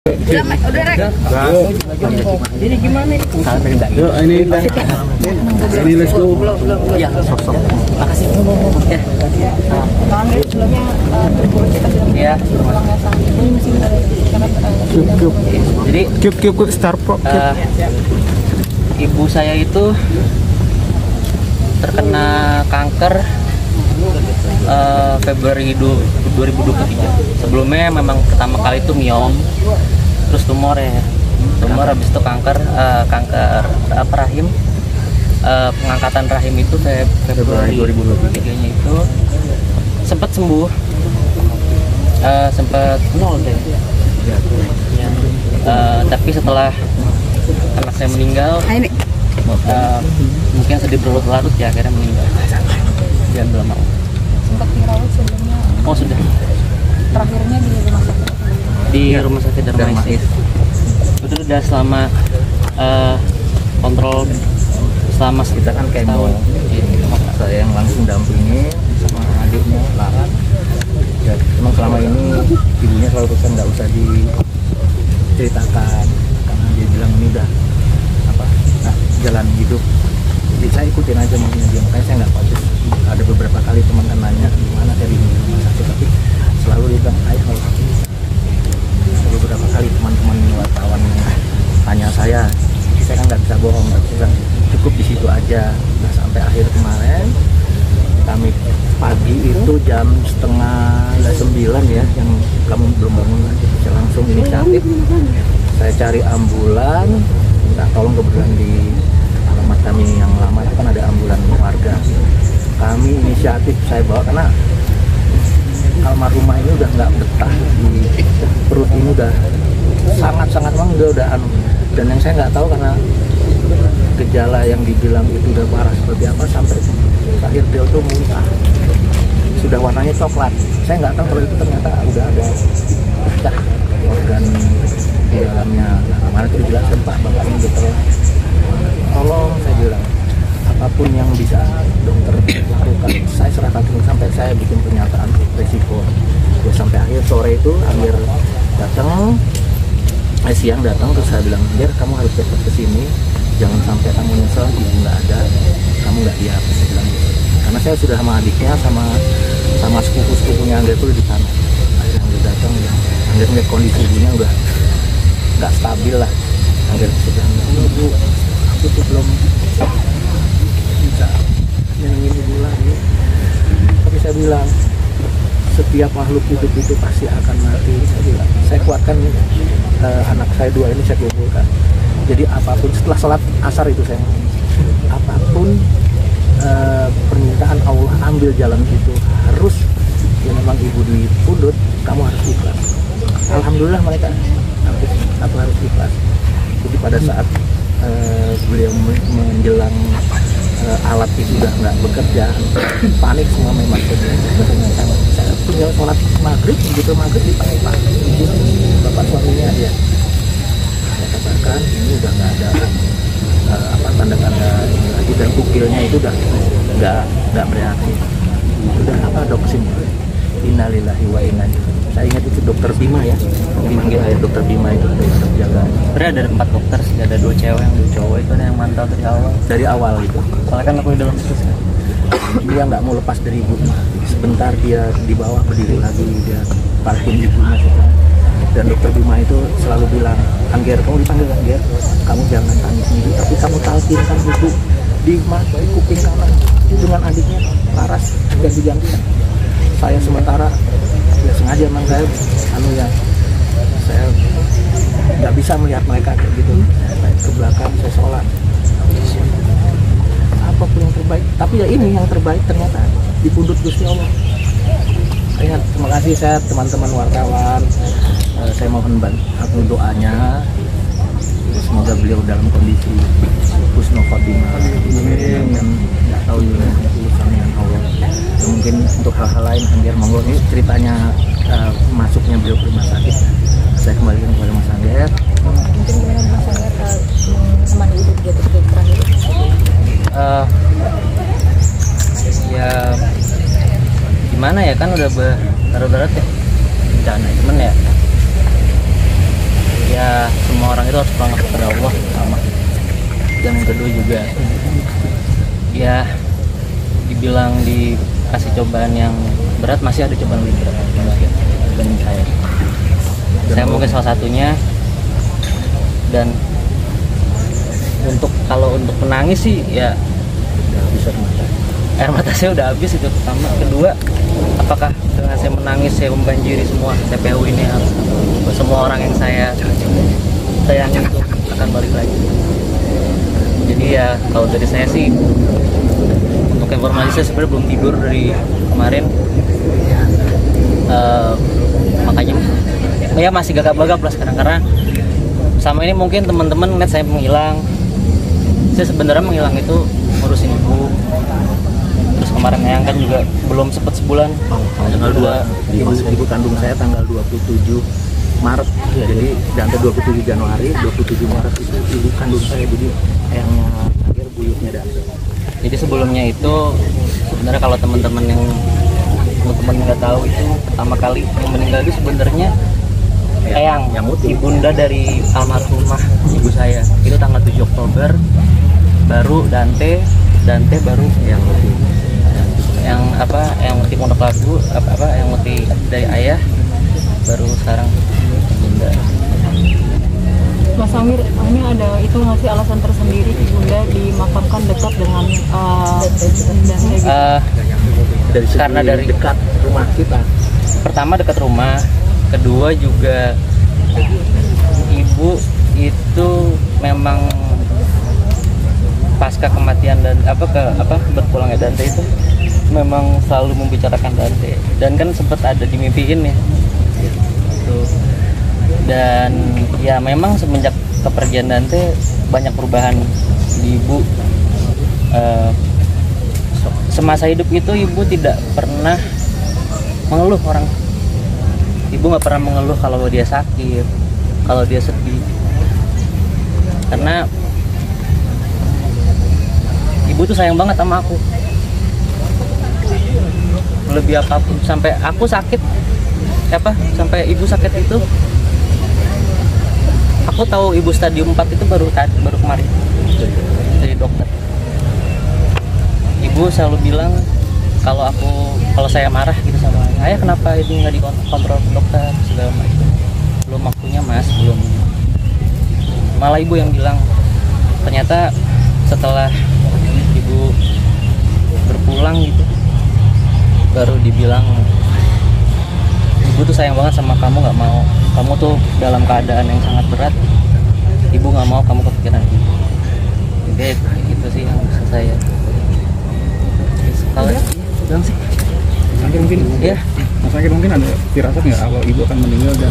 Udah rek. Jadi gimana nih? Yuk, ini let's go. Ya, sosok. Makasih. Ya. Sebelumnya ya. Cukup. Jadi Cukup Star Pro. Ibu saya itu terkena kanker Februari 2023. Sebelumnya memang pertama kali itu miom, terus tumor ya. Tumor habis itu kanker rahim. Pengangkatan rahim itu Februari 2023-nya itu sempat sembuh. Sempat nol deh. Tapi setelah anak saya meninggal, mungkin sedih berlarut-larut ya, akhirnya meninggal. Jangan belum mau. Sempat dirawat sebelumnya. Oh sudah. Terakhirnya di rumah sakit. Di rumah sakit Darmais. Itu udah selama kontrol selama kita kan kayak mau saya yang langsung dampingi sama adiknya Larat. Ya, memang selama ini ibunya selalu pesan nggak usah diceritakan karena dia bilang ini udah jalan hidup. Jadi saya ikutin aja maunya dia, makanya saya nggak khawatir. Ada beberapa kali teman kan nanya gimana saya di rumah sakit, tapi selalu dia bilang ayo kalau sakit. Ada beberapa kali teman-teman wartawan tanya saya kan nggak bisa bohong, nggak bisa bilang cukup di situ aja. Nah sampai akhir kemarin kami pagi itu jam 8:30 ya, yang kamu belum bangun lagi, saya langsung inisiatif, saya cari ambulan, minta tolong. Kebetulan di alamat kami yang lama itu kan ada ambulan warga, kami inisiatif saya bawa karena almarhumah ini udah nggak betah di perut ini, udah sangat memang udah dan yang saya nggak tahu karena gejala yang dibilang itu udah parah seperti apa, sampai akhir dia tuh muntah, sudah warnanya coklat. Saya nggak tahu kalau itu ternyata udah ada pecah organ di dalamnya. Nah, kemarin itu dijelaskan Pak, bapaknya dokter, tolong saya bilang apapun yang bisa dokter lakukan saya serahkan dulu, sampai saya bikin pernyataan resiko. Ya sampai akhir sore itu Angger datang, siang datang, terus saya bilang biar kamu harus cepat kesini, jangan sampai kamu nyesel ibu nggak ada, kamu nggak siap. Saya bilang gitu. Karena saya sudah sama adiknya sama sepupunya Angger itu di sana. Akhirnya Angger datang, Angger ngeliat kondisi ibunya udah nggak stabil lah. Angger sudah ibu, aku tuh belum bisa nyenengin ibu lagi. Tapi saya bilang setiap makhluk hidup itu pasti akan mati. Saya bilang, saya kuatkan anak saya dua ini, saya kumpulkan. Jadi apapun setelah sholat asar itu saya apapun permintaan Allah, ambil jalan itu, harus ya memang ibu dipundut, kamu harus ikhlas. Alhamdulillah mereka harus ikhlas. Jadi pada saat beliau menjelang alat itu sudah nggak bekerja, panik semua memang. Saya punya sholat maghrib, begitu maghrib dipanggil Pak, bapak suaminya dia. Saya katakan ini udah nggak ada tanda-tanda ini lagi, dan kukilnya itu udah nggak bereaksi. Udah apa dok sini? Innalillahi wa inna ilaihi. Saya ingat itu dokter Bima ya, dipanggil ayah dokter Bima itu dokter jaga. sebenarnya ada 4 dokter sih, ada 2 cewek yang 2 cowok, itu ada yang mantau dari awal itu. Soalnya kan aku di dalam terus kan. Dia nggak mau lepas dari ibu. Sebentar dia di bawah, berdiri lagi, dia parfum ibunya gitu. Dan dokter Bima itu selalu bilang, Angger, kamu dipanggil Angger, kamu jangan tangis sendiri, tapi kamu talkinkan ibu di mata kuping kanan itu dengan adiknya Laras ganti-gantian. Saya sementara ya sengaja memang saya saya nggak bisa melihat mereka kayak gitu. Saya ke belakang, saya sholat. Apapun yang terbaik, tapi ya ini yang terbaik ternyata dipundut Gusti Allah. Terima kasih saya teman-teman wartawan, saya mohon bantu doanya, semoga beliau dalam kondisi husnul khotimah dan nggak tahu juga urusan dengan Allah. Ya, mungkin untuk hal-hal lain Angger, monggo ini ceritanya masuknya beliau ke rumah sakit. Saya kembalikan kepada Mas Angger. Mungkin gimana Mas Angger teman hidup gitu terakhir? Ya gimana ya, kan udah darurat ya bencana, cuman ya ya semua orang itu harus berangkat kepada Allah pertama. Dan yang kedua juga ya dibilang dikasih cobaan yang berat, masih ada cobaan lebih berat dibanding saya. Saya mungkin salah satunya. Dan kalau untuk menangis sih ya air mata saya udah habis, itu pertama. Kedua, apakah dengan saya menangis saya membanjiri semua TPU ini, semua orang yang saya sayangi itu akan balik lagi. Jadi ya kalau dari saya sih, untuk informasi saya sebenarnya belum tidur dari kemarin. Makanya ya masih gagap-gagap lah sekarang, karena sama ini mungkin teman-teman ngeliat saya menghilang. Saya sebenarnya menghilang itu ngurusin ibu. Terus kemarin Eyang kan juga belum sempet sebulan. Tanggal 2 ibu kandung saya tanggal 27 Maret. Jadi sampai 27 Januari, 27 Maret itu ibu kandung saya. Jadi Eyangnya akhir, buyutnya Dante. Jadi sebelumnya itu sebenarnya kalau teman-teman yang nggak tahu, itu pertama kali yang meninggal itu sebenarnya Eyang, ibunda dari almarhumah ibu saya. Itu tanggal 7 Oktober, baru Dante baru yang mati Pondok Labu, yang mati dari ayah, baru sekarang ibunda. Mas Amir, ini ada itu nggak sih alasan tersendiri ibunda dimakamkan dekat dengan karena dari dekat rumah kita. Pertama dekat rumah, kedua juga ibu itu memang pasca kematian dan berpulangnya Dante itu memang selalu membicarakan Dante, dan kan sempat ada dimimpiin ya gitu. Dan ya memang semenjak kepergian Dante banyak perubahan di ibu. Semasa hidup itu ibu tidak pernah mengeluh orang. Ibu nggak pernah mengeluh kalau dia sakit, kalau dia sedih, karena ibu tuh sayang banget sama aku. Lebih apapun, sampai aku sakit, sampai ibu sakit itu, aku tahu ibu stadium 4 itu baru kemarin dari dokter. Ibu selalu bilang kalau saya marah gitu sama ayah, kenapa ini nggak dikontrol ke dokter segala macam. Belum waktunya mas, belum. Malah ibu yang bilang, ternyata setelah ibu berpulang gitu, baru dibilang ibu tuh sayang banget sama kamu, nggak mau kamu tuh dalam keadaan yang sangat berat, ibu nggak mau kamu kepikiran ibu. Jadi itu sih yang bisa saya. Kalau Dan sih, mungkin ya, Mas Akir mungkin ada firasat nggak kalau ibu akan meninggal, dan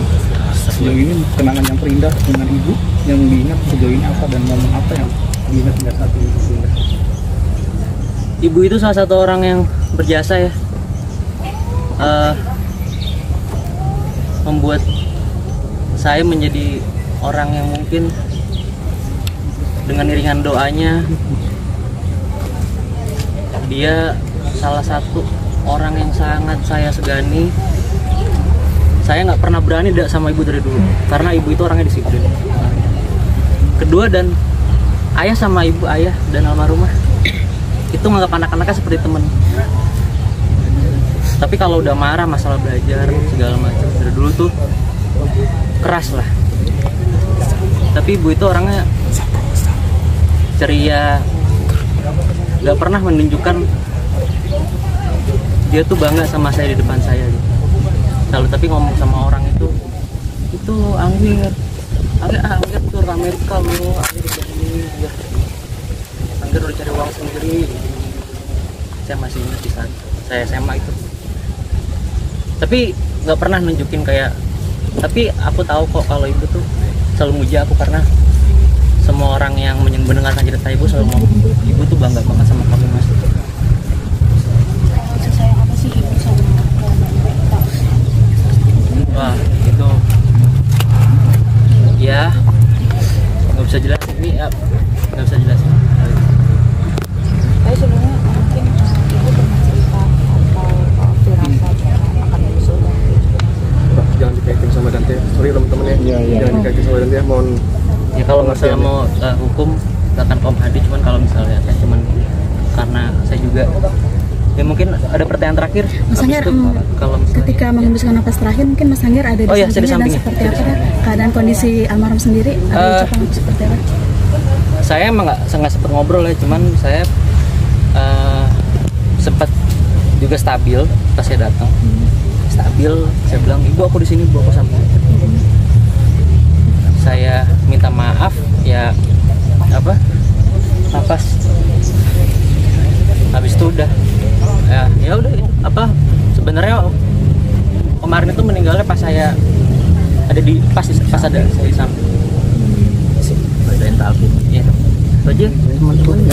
sejauh ini kenangan yang terindah dengan ibu yang diingat sejauh ini apa, dan momen apa yang diingat hingga saat ini? Ibu itu salah satu orang yang berjasa ya, membuat saya menjadi orang yang mungkin dengan iringan doanya, dia salah satu orang yang sangat saya segani. Saya nggak pernah berani sama ibu dari dulu, karena ibu itu orangnya disiplin. Kedua, dan ayah sama ibu, ayah dan almarhumah itu nganggap anak-anaknya seperti temen. Tapi kalau udah marah masalah belajar segala macam, dari dulu tuh keras lah. Tapi ibu itu orangnya ceria, nggak pernah menunjukkan dia tuh bangga sama saya di depan saya gitu. Selalu tapi ngomong sama orang itu Angger tuh ke Amerika lo, Angger di sini, Angger udah cari uang sendiri. Saya masih ingat di saat saya SMA itu. Tapi nggak pernah nunjukin kayak. Tapi aku tahu kok kalau ibu tuh selalu muji aku, karena semua orang yang mendengarkan cerita ibu selalu ngomong, ibu tuh bangga banget sama kamu mas. Wah itu ya nggak bisa jelasin ini ya, nggak bisa jelasin. Tapi sebelumnya mungkin ibu pernah cerita atau firasat akan menyusul jangan dikaitin sama Dante. Sorry teman-teman ya, Iya, iya. jangan dikaitin sama Dante. Mohon Ya kalau misalnya mau hukum silakan Om Hadi, cuman kalau misalnya saya cuman karena saya juga ya mungkin ada pertanyaan terakhir. Mas Habis Angger, itu, kalau misalnya ketika menghembuskan napas terakhir mungkin Mas Angger ada di Oh iya, saya di sampingnya dan sampingnya. seperti apa keadaan kondisi almarhum sendiri, ada ucapan seperti apa? saya emang nggak sempet ngobrol ya, cuman saya sempat juga stabil pas saya datang. Stabil, saya bilang ibu aku di sini, ibu aku sampai. Saya minta maaf ya napas. Habis itu udah ya udah sebenarnya kemarin itu meninggalnya pas saya ada di pas ada saya di samping. bacain talqin. Iya. Itu aja teman-teman.